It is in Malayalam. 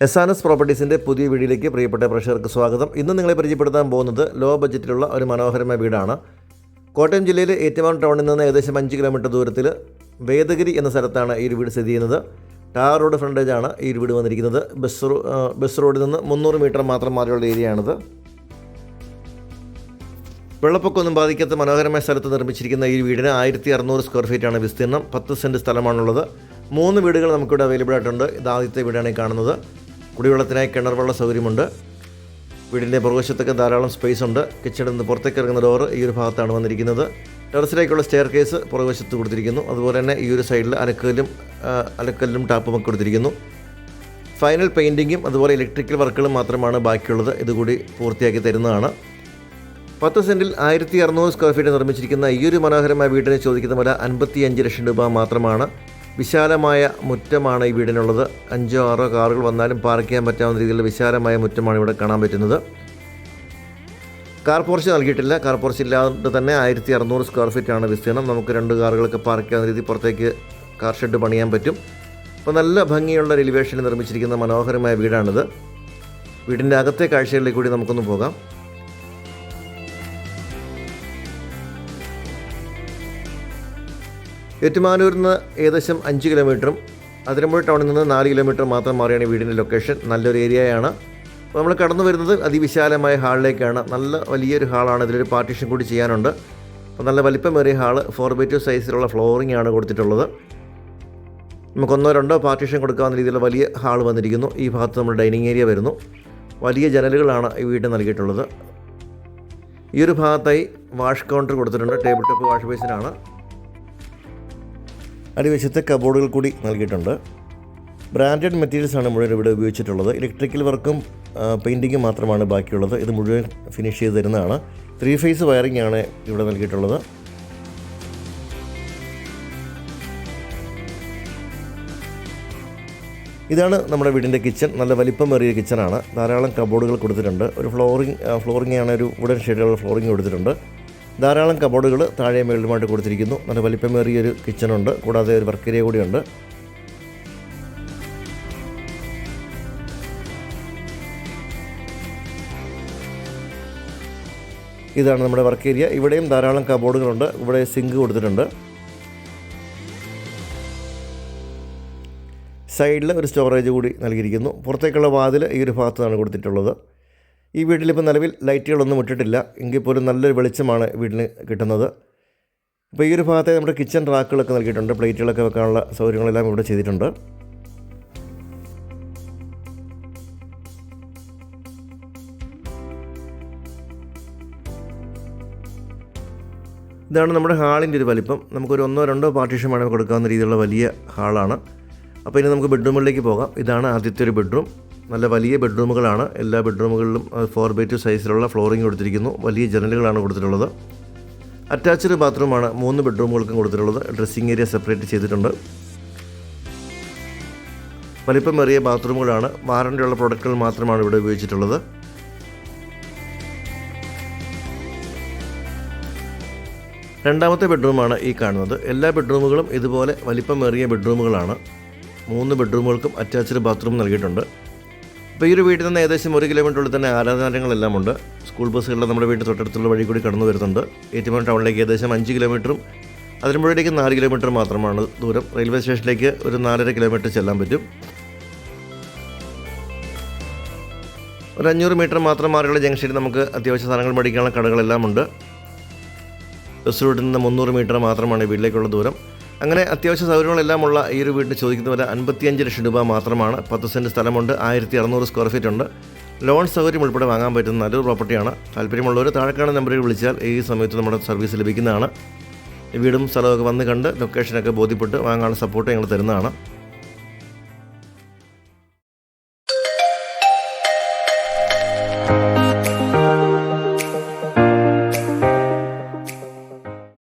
എസ് പ്രോപ്പർട്ടീസിൻ്റെ പുതിയ വീഡിയോയിലേക്ക് പ്രിയപ്പെട്ട പ്രേക്ഷകർക്ക് സ്വാഗതം. ഇന്ന് നിങ്ങളെ പരിചയപ്പെടുത്താൻ പോകുന്നത് ലോ ബഡ്ജറ്റിലുള്ള ഒരു മനോഹരമായ വീടാണ്. കോട്ടയം ജില്ലയിലെ ഏറ്റുമാനൂർ ടൗണിൽ നിന്ന് ഏകദേശം 5 കിലോമീറ്റർ ദൂരത്തിൽ വേദഗിരി എന്ന സ്ഥലത്താണ് ഈ ഒരു വീട് സ്ഥിതി ചെയ്യുന്നത്. ടാർ റോഡ് ഫ്രണ്ടേജാണ് ഈ വീട് വന്നിരിക്കുന്നത്. ബസ് റോഡിൽ നിന്ന് 300 മീറ്റർ മാത്രം മാറിയുള്ള ഏരിയയാണിത്. വെള്ളപ്പൊക്കമൊന്നും ബാധിക്കാത്ത മനോഹരമായ സ്ഥലത്ത് നിർമ്മിച്ചിരിക്കുന്ന ഈ വീടിന് 1600 സ്ക്വയർ ഫീറ്റാണ് വിസ്തീർണം. 10 സെൻറ്റ് സ്ഥലമാണുള്ളത്. 3 വീടുകൾ നമുക്കിവിടെ അവൈലബിൾ ആയിട്ടുണ്ട്. ഇത് ആദ്യത്തെ വീടാണ് ഈ കാണുന്നത്. കുടിവെള്ളത്തിനായി കിണർ വെള്ള സൗകര്യമുണ്ട്. വീടിൻ്റെ പുറകുവശത്തൊക്കെ ധാരാളം സ്പേസ് ഉണ്ട്. കിച്ചണിൽ നിന്ന് പുറത്തേക്ക് ഇറങ്ങുന്ന ഡോറ് ഈ ഒരു ഭാഗത്താണ് വന്നിരിക്കുന്നത്. ടെറസിലേക്കുള്ള സ്റ്റെയർ കേസ് പുറകുവശത്ത് കൊടുത്തിരിക്കുന്നു. അതുപോലെ തന്നെ ഈ ഒരു സൈഡിൽ അലക്കല്ലും ടാപ്പും ഒക്കെ കൊടുത്തിരിക്കുന്നു. ഫൈനൽ പെയിൻറ്റിങ്ങും അതുപോലെ ഇലക്ട്രിക്കൽ വർക്കുകളും മാത്രമാണ് ബാക്കിയുള്ളത്. ഇതുകൂടി പൂർത്തിയാക്കി തരുന്നതാണ്. 10 സെൻറ്റിൽ 1600 സ്ക്വയർ ഫീറ്റ് നിർമ്മിച്ചിരിക്കുന്ന ഈ ഒരു മനോഹരമായ വീടിന് ചോദിക്കുന്ന വില 55 ലക്ഷം രൂപ മാത്രമാണ്. വിശാലമായ മുറ്റമാണ് ഈ വീടിനുള്ളത്. 5-6 കാറുകൾ വന്നാലും പാർക്ക് ചെയ്യാൻ പറ്റാവുന്ന രീതിയിലുള്ള വിശാലമായ മുറ്റമാണ് ഇവിടെ കാണാൻ പറ്റുന്നത്. കാർ പോർച്ച് നൽകിയിട്ടില്ല. കാർ പോർച്ച് ഇല്ലാതെ തന്നെ 1600 സ്ക്വയർ ഫീറ്റാണ് വിസ്തീർണം. നമുക്ക് 2 കാറുകളൊക്കെ പാർക്ക് ചെയ്യാവുന്ന രീതിയിൽ പുറത്തേക്ക് കാർ ഷെഡ് പണിയാൻ പറ്റും. അപ്പോൾ നല്ല ഭംഗിയുള്ള എലിവേഷനിൽ നിർമ്മിച്ചിരിക്കുന്ന മനോഹരമായ വീടാണിത്. വീടിൻ്റെ അകത്തെ കാഴ്ചകളിലേക്ക് കൂടി നമുക്കൊന്ന് പോകാം. ഏറ്റുമാനൂരിൽ നിന്ന് ഏകദേശം 5 കിലോമീറ്ററും അതിരമ്പുഴ ടൗണിൽ നിന്ന് 4 കിലോമീറ്റർ മാത്രം മാറിയാണ് വീടിൻ്റെ ലൊക്കേഷൻ. നല്ലൊരു ഏരിയയാണ്. അപ്പോൾ നമ്മൾ കടന്നു വരുന്നത് അതിവിശാലമായ ഹാളിലേക്കാണ്. നല്ല വലിയൊരു ഹാളാണ്. ഇതിലൊരു പാർട്ടീഷൻ കൂടി ചെയ്യാനുണ്ട്. അപ്പോൾ നല്ല വലിപ്പമേറിയ ഹാള് 4x2 സൈസിലുള്ള ഫ്ലോറിംഗ് ആണ് കൊടുത്തിട്ടുള്ളത്. നമുക്ക് 1-2 പാർട്ടീഷൻ കൊടുക്കാവുന്ന രീതിയിലുള്ള വലിയ ഹാൾ വന്നിരിക്കുന്നു. ഈ ഭാഗത്ത് നമ്മൾ ഡൈനിങ് ഏരിയ വരുന്നു. വലിയ ജനലുകളാണ് ഈ വീട്ടിൽ നൽകിയിട്ടുള്ളത്. ഈ ഒരു ഭാഗത്തായി വാഷ് കൗണ്ടർ കൊടുത്തിട്ടുണ്ട്. ടേബിൾ ടോപ്പ് വാഷ് ബേസിനാണ്. അടിവശത്തെ കബോർഡുകൾ കൂടി നൽകിയിട്ടുണ്ട്. ബ്രാൻഡഡ് മെറ്റീരിയൽസാണ് മുഴുവൻ ഇവിടെ ഉപയോഗിച്ചിട്ടുള്ളത്. ഇലക്ട്രിക്കൽ വർക്കും പെയിൻറ്റിങ്ങും മാത്രമാണ് ബാക്കിയുള്ളത്. ഇത് മുഴുവൻ ഫിനിഷ് ചെയ്ത് തരുന്നതാണ്. 3 ഫേസ് വയറിംഗ് ആണ് ഇവിടെ നൽകിയിട്ടുള്ളത്. ഇതാണ് നമ്മുടെ വീടിൻ്റെ കിച്ചൺ. നല്ല വലിപ്പമേറിയ കിച്ചണാണ്. ധാരാളം കബോർഡുകൾ കൊടുത്തിട്ടുണ്ട്. ഒരു ഫ്ലോറിംഗ് ആണ്. ഒരു വുഡൻ ഷെയ്ഡുള്ള ഫ്ലോറിംഗ് കൊടുത്തിട്ടുണ്ട്. ധാരാളം കബോർഡുകൾ താഴെ മേളിലുമായിട്ട് കൊടുത്തിരിക്കുന്നു. നല്ല വലിപ്പമേറിയൊരു കിച്ചണുണ്ട്. കൂടാതെ ഒരു വർക്ക് ഏരിയ കൂടിയുണ്ട്. ഇതാണ് നമ്മുടെ വർക്ക് ഏരിയ. ഇവിടെയും ധാരാളം കബോർഡുകളുണ്ട്. ഇവിടെ സിങ്ക് കൊടുത്തിട്ടുണ്ട്. സൈഡിൽ ഒരു സ്റ്റോറേജ് കൂടി നൽകിയിരിക്കുന്നു. പുറത്തേക്കുള്ള വാതിൽ ഈ ഒരു ഭാഗത്താണ് കൊടുത്തിട്ടുള്ളത്. ഈ വീട്ടിലിപ്പോൾ നിലവിൽ ലൈറ്റുകളൊന്നും ഇട്ടിട്ടില്ല. എങ്കിൽ പോലും നല്ലൊരു വെളിച്ചമാണ് വീടിന് കിട്ടുന്നത്. ഇപ്പോൾ ഈ ഒരു ഭാഗത്തെ നമ്മുടെ കിച്ചൺ റാക്കുകളൊക്കെ നൽകിയിട്ടുണ്ട്. പ്ലേറ്റുകളൊക്കെ വെക്കാനുള്ള സൗകര്യങ്ങളെല്ലാം ഇവിടെ ചെയ്തിട്ടുണ്ട്. ഇതാണ് നമ്മുടെ ഹാളിൻ്റെ ഒരു വലിപ്പം. നമുക്കൊരു 1-2 പാർട്ടീഷൻ വേണമെങ്കിൽ കൊടുക്കാവുന്ന രീതിയിലുള്ള വലിയ ഹാളാണ്. അപ്പോൾ ഇനി നമുക്ക് ബെഡ്റൂമുകളിലേക്ക് പോകാം. ഇതാണ് ആദ്യത്തെ ഒരു ബെഡ്റൂം. നല്ല വലിയ ബെഡ്റൂമുകളാണ്. എല്ലാ ബെഡ്റൂമുകളിലും 4x2 സൈസിലുള്ള ഫ്ലോറിംഗ് കൊടുത്തിരിക്കുന്നു. വലിയ ജനലുകളാണ് കൊടുത്തിട്ടുള്ളത്. അറ്റാച്ച്ഡ് ബാത്റൂമാണ് 3 ബെഡ്റൂമുകൾക്കും കൊടുത്തിട്ടുള്ളത്. ഡ്രസ്സിംഗ് ഏരിയ സെപ്പറേറ്റ് ചെയ്തിട്ടുണ്ട്. വലിപ്പമേറിയ ബാത്റൂമുകളാണ്. വാറണ്ടിയുള്ള പ്രൊഡക്റ്റുകൾ മാത്രമാണ് ഇവിടെ ഉപയോഗിച്ചിട്ടുള്ളത്. രണ്ടാമത്തെ ബെഡ്റൂമാണ് ഈ കാണുന്നത്. എല്ലാ ബെഡ്റൂമുകളും ഇതുപോലെ വലിപ്പമേറിയ ബെഡ്റൂമുകളാണ്. 3 ബെഡ്റൂമുകൾക്കും അറ്റാച്ച്ഡ് ബാത്റൂം നൽകിയിട്ടുണ്ട്. ഇപ്പോൾ ഈ ഒരു വീട്ടിൽ നിന്ന് ഏകദേശം 1 കിലോമീറ്ററുള്ളിൽ തന്നെ ആരാധനാലയങ്ങളെല്ലാം ഉണ്ട്. സ്കൂൾ ബസ്സുകൾ നമ്മുടെ വീട്ടിൽ തൊട്ടടുത്തുള്ള വഴി കൂടി കടന്നു വരുന്നുണ്ട്. ഏറ്റുമാനൂർ ടൗണിലേക്ക് ഏകദേശം 5 കിലോമീറ്ററും അതിരമ്പുഴയിലേക്ക് 4 കിലോമീറ്റർ മാത്രമാണ് ദൂരം. റെയിൽവേ സ്റ്റേഷനിലേക്ക് ഒരു 4.5 കിലോമീറ്റർ ചെല്ലാൻ പറ്റും. ഒരു 500 മീറ്റർ മാത്രം മാറിയുള്ള ജംഗ്ഷനിൽ നമുക്ക് അത്യാവശ്യ സാധനങ്ങൾ മേടിക്കാനുള്ള കടകളെല്ലാം ഉണ്ട്. ബസ് റൂട്ടിൽ നിന്ന് 300 മീറ്റർ മാത്രമാണ് വീട്ടിലേക്കുള്ള ദൂരം. അങ്ങനെ അത്യാവശ്യ സൗകര്യങ്ങളെല്ലാമുള്ള ഈ ഒരു വീടിന് ചോദിക്കുന്ന വില 55 ലക്ഷം രൂപ മാത്രമാണ്. 10 സെൻറ്റ് സ്ഥലമുണ്ട്. 1600 സ്ക്വയർ ഫീറ്റ് ഉണ്ട്. ലോൺ സൗകര്യം ഉൾപ്പെടെ വാങ്ങാൻ പറ്റുന്ന നല്ലൊരു പ്രോപ്പർട്ടിയാണ്. താല്പര്യമുള്ളവർ താഴെക്കാണുന്ന നമ്പറിൽ വിളിച്ചാൽ ഈ സമയത്ത് നമ്മുടെ സർവീസ് ലഭിക്കുന്നതാണ്. ഈ വീടും സ്ഥലമൊക്കെ വന്ന് കണ്ട് ലൊക്കേഷനൊക്കെ ബോധ്യപ്പെട്ട് വാങ്ങാനുള്ള സപ്പോർട്ട് ഞങ്ങൾ തരുന്നതാണ്.